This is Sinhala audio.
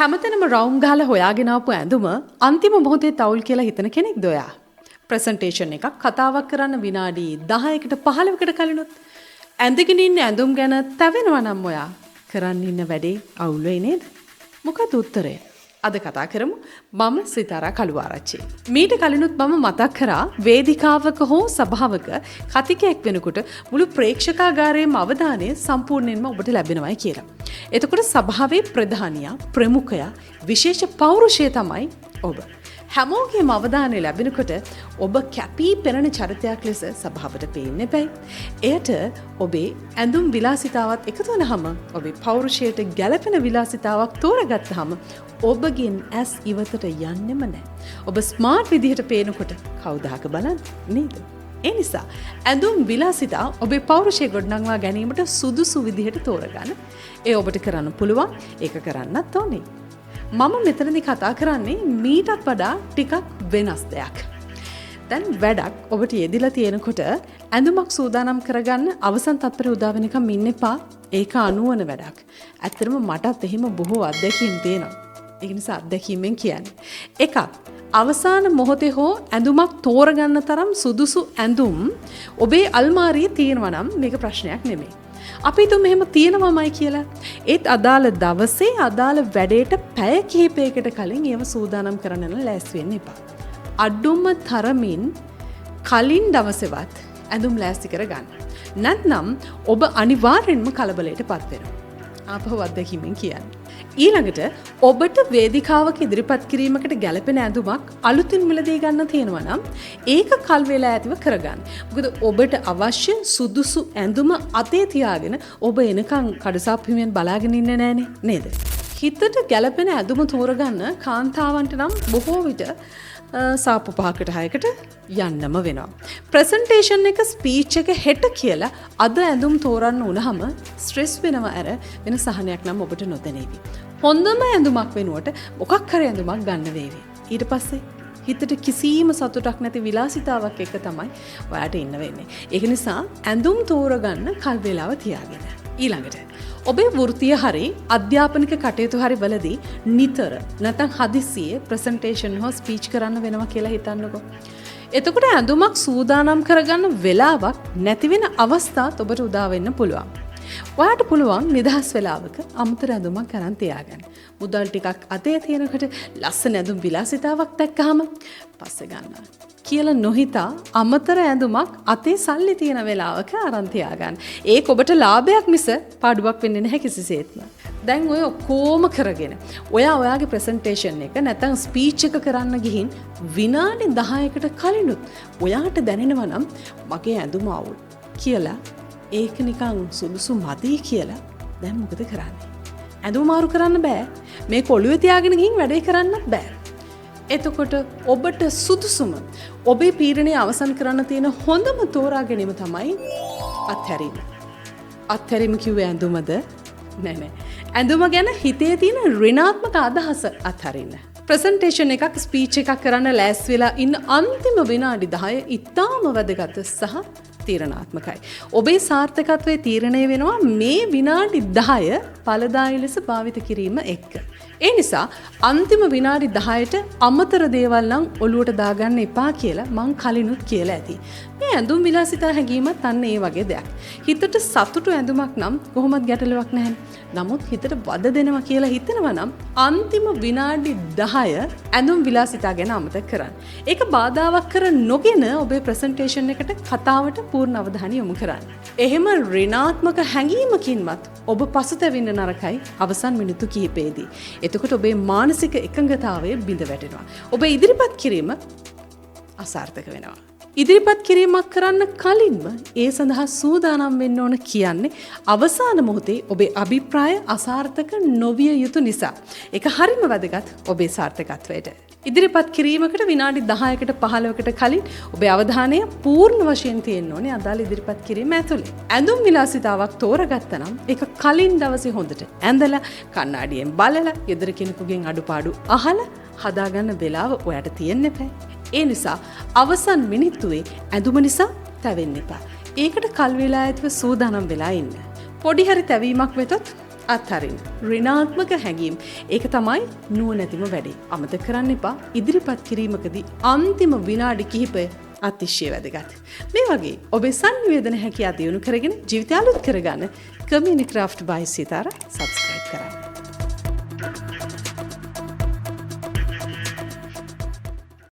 හැමතැනම රවුම් ගහලා හොයාගෙන ආපු ඇඳුම අන්තිම මොහොතේ තවුල් කියලා හිතන කෙනෙක්ද ඔයා? ප්‍රසන්ටේෂන් එකක් කතාවක් කරන්න විනාඩි 10කට 15කට කලිනුත් ඇඳගෙන ඉන්න ඇඳුම් ගැන තැවෙනවා නම් ඔයා කරන්න ඉන්න වැඩේ අවුල් වෙයි නේද? මොකද උත්තරය? අද කතා කරමු මම සිතාරා කළුආරච්චි. මීට කලිනුත් මම මතක් කරා වේදිකාවක හෝ සභාවක කතිකයක් වෙනකොට මුළු ප්‍රේක්ෂකාගාරයේම අවධානය සම්පූර්ණයෙන්ම ඔබට ලැබෙනවයි කියලා. එතකොට සභාවේ ප්‍රධානියා ප්‍රමුඛයා විශේෂ පෞරුෂය තමයි ඔබ. හැමෝගේම අවධානය ලැබෙනකොට ඔබ කැපී පෙනෙන චරිතයක් ලෙස සභාවට පේන්න එපයි. එයට ඔබේ ඇඳුම් විලාසිතාවත් එකතු වුණාම ඔබේ පෞරුෂයට ගැළපෙන විලාසිතාවක් තෝරගත්තාම ඔබගෙන් ඇස් ඉවතට යන්නෙම නැහැ. ඔබ ස්මාර්ට් විදිහට පේනකොට කවුදාක බලන්න නේද? ඒ නිසා ඇඳුම් විලාසිතා ඔබේ පෞරුෂය ගොඩනංවා ගැනීමට සුදුසු විදිහට තෝරගන්න. ඒ ඔබට කරන්න පුළුවන්. ඒක කරන්නත් ඕනේ. මම මෙතනදී කතා කරන්නේ මීටත් වඩා ටිකක් වෙනස් දෙයක්. දැන් වැඩක් ඔබට යෙදිලා තියෙනකොට ඇඳුමක් සූදානම් කරගන්න අවසන් තත්පර උදා වෙනකම් ඉන්න එපා. ඒක අනුවන වැඩක්. ඇත්තටම මටත් එහෙම බොහෝ අත්දැකීම් තියෙනවා. ඒ නිසා අත්දැකීමෙන් කියන්නේ. එකක් අවසාන මොහොතේ හෝ ඇඳුමක් තෝරගන්න තරම් සුදුසු ඇඳුම් ඔබේ අල්මාරියේ තියෙනවා නම් මේක ප්‍රශ්නයක් නෙමෙයි. අපි තුම එහෙම තියෙනවමයි කියලා. ඒත් අදාළ දවසේ අදාළ වැඩේට පැය කිහිපයකට කලින් ඒව සූදානම් කරන්න ලෑස්ති වෙන්න එපා. අඩුම තරමින් කලින් දවසේවත් ඇඳුම් ලෑස්ති කරගන්න. නැත්නම් ඔබ අනිවාර්යෙන්ම කලබලයටපත් වෙනවා. ආපහු අත්දැකීමෙන් කියන්නේ. ඊළඟට ඔබට වේදිකාවක ඉදිරිපත් කිරීමකට ගැළපෙන ඇඳුමක් අලුතින් මිලදී ගන්න තියෙනවා නම් ඒක කල් වේලා ඇතිව කරගන්න. මොකද ඔබට අවශ්‍ය සුදුසු ඇඳුම අතේ තියාගෙන ඔබ එනකන් කඩසාප්පුවෙන් බලාගෙන ඉන්නේ නැහනේ නේද? හිතට ගැළපෙන ඇඳුම තෝරගන්න කාන්තාවන්ට නම් බොහෝ විට සාප්පු 5කට 6කට යන්නම වෙනවා. ප්‍රසන්ටේෂන් එක ස්පීච් එක හෙට කියලා අද ඇඳුම් තෝරන්න වුණාම ස්ට්‍රෙස් වෙනවා ඇර වෙන සහනයක් නම් ඔබට නොදැනේවි. හොඳම ඇඳුමක් වෙනුවට මොකක් හරි ඇඳුමක් ගන්න වේවි. ඊට පස්සේ හිතට කිසිම සතුටක් නැති විලාසිතාවක් එක තමයි ඔයාට ඉන්න වෙන්නේ. ඒක නිසා ඇඳුම් තෝරගන්න කල් වේලාව තියාගෙන. ඊළඟට ඔබේ වෘත්තීය හරි අධ්‍යාපනික කටයුතු හරි වලදී නිතර නැත්නම් හදිස්සියේ ප්‍රසන්ටේෂන් හෝ ස්පීච් කරන්න වෙනවා කියලා හිතන්නකෝ. එතකොට ඇඳුමක් සූදානම් කරගන්න වෙලාවක් නැති වෙන අවස්ථාත් ඔබට උදා වෙන්න පුළුවන්. ඔයාට පුළුවන් නිදහස් වෙලාවක අමතර ඇඳුමක් අරන් තියාගන්න. මුදල් ටිකක් අතේ තියෙනකොට ලස්සන ඇඳුම් විලාසිතාවක් දැක්කහම පස්සේ ගන්නවා කියලා නොහිතා අමතර ඇඳුමක් අතේ සල්ලි තියෙන වෙලාවක අරන් තියාගන්න. ඒක ඔබට ලාභයක් මිස පාඩුවක් වෙන්නේ නැහැ කිසිසේත්ම. දැන් ඔය ඔක්කොම කරගෙන ඔයාගේ ප්‍රසන්ටේෂන් එක නැත්නම් ස්පීච් එක කරන්න ගිහින් විනාඩි 10කට කලිනුත් ඔයාට දැනෙනවා නම් මගේ ඇඳුම අවුල් කියලා ඒක නිකන් සුදුසු මදි කියලා දැන් මොකද කරන්නේ? ඇඳුම මාරු කරන්න බෑ. මේ කොළුවේ තියාගෙන ගිහින් වැඩේ කරන්නත් බෑ. එතකොට ඔබට සුදුසුම ඔබේ පීඩනය අවසන් කරන්න තියෙන හොඳම තෝරා ගැනීම තමයි අත්හැරීම. අත්හැරීම කිව්වේ ඇඳුමද? නෑ. ඇඳුම ගැන හිතේ තියෙන ඍණාත්මක අදහස අත්හරින්න. ප්‍රසන්ටේෂන් එකක් ස්පීච් එකක් කරන්න ලෑස්ති වෙලා ඉන්න අන්තිම විනාඩි 10 ඉතාම වැදගත් සහ තීරණාත්මකයි. ඔබේ සාර්ථකත්වයේ තීරණය වෙනවා මේ විනාඩි 10 ඵලදායී ලෙස භාවිත කිරීම එක්ක. ඒ නිසා අන්තිම විනාඩි 10ට අමතර දේවල් නම් ඔලුවට දාගන්න එපා කියලා මං කලිනුත් කියලා ඇති. මේ ඇඳුම් විලාසිතා හැඟීමත් අන්න ඒ වගේ දෙයක්. හිතට සතුටු ඇඳුමක් නම් කොහොමත් ගැටලුවක් නැහැ. නමුත් හිතට වද දෙනවා කියලා හිතනවා නම් අන්තිම විනාඩි 10 ඇඳුම් විලාසිතා ගැන අමතක කරන්න. ඒක බාධාවක් කර නොගෙන ඔබේ ප්‍රසන්ටේෂන් එකට කතාවට පූර්ණ අවධානය යොමු කරන්න. එහෙම ඍණාත්මක හැඟීමකින්වත් ඔබ පසුතැවෙන්න නරකයි අවසන් මිනිත්තු කිහිපෙදී. එතකොට ඔබේ මානසික එකඟතාවය බිඳ වැටෙනවා. ඔබ ඉදිරිපත් කිරීම අසාර්ථක වෙනවා. ඉදිරිපත් කිරීමක් කරන්න කලින්ම ඒ සඳහා සූදානම් වෙන්න ඕන කියන්නේ අවසාන මොහොතේ ඔබේ අභිප්‍රාය අසාර්ථක නොවිය යුතු නිසා. ඒක හරිම වැදගත් ඔබේ සාර්ථකත්වයට. ඉදිරිපත් කිරීමකට විනාඩි 10කට 15කට කලින් ඔබේ අවධානය පූර්ණ වශයෙන් තියෙන්න ඕනේ අදාළ ඉදිරිපත් කිරීම ඇතුලේ. ඇඳුම් විලාසිතාවක් තෝරගත්තා නම් ඒක කලින් දවසේ හොඳට ඇඳලා කණ්ණාඩියෙන් බලලා ගෙදර කෙනෙකුගෙන් අඩුපාඩු අහලා හදාගන්න වෙලාව ඔයාට තියෙන්න එපා. ඒ නිසා අවසන් මිනිත්තුවේ ඇඳුම නිසා තැවෙන්න එපා. ඒකට කල් වේලා ඇතිව සූදානම් වෙලා ඉන්න. පොඩි හරි තැවීමක් වෙතොත් අත්හරින්. ඍණාත්මක හැඟීම්. ඒක තමයි නුවණැතිම වැඩේ. අමතක කරන්න එපා. ඉදිරිපත් කිරීමකදී අන්තිම විනාඩි කිහිපය අතිශය වැදගත්. මේ වගේ ඔබේ සංවේදන හැකියාව දියුණු කරගෙන ජීවිතය අලුත් කරගන්න කමියුනිටි ක්‍රාෆ්ට් බයි සිතාර සබ්ස්ක්‍රයිබ් කරන්න.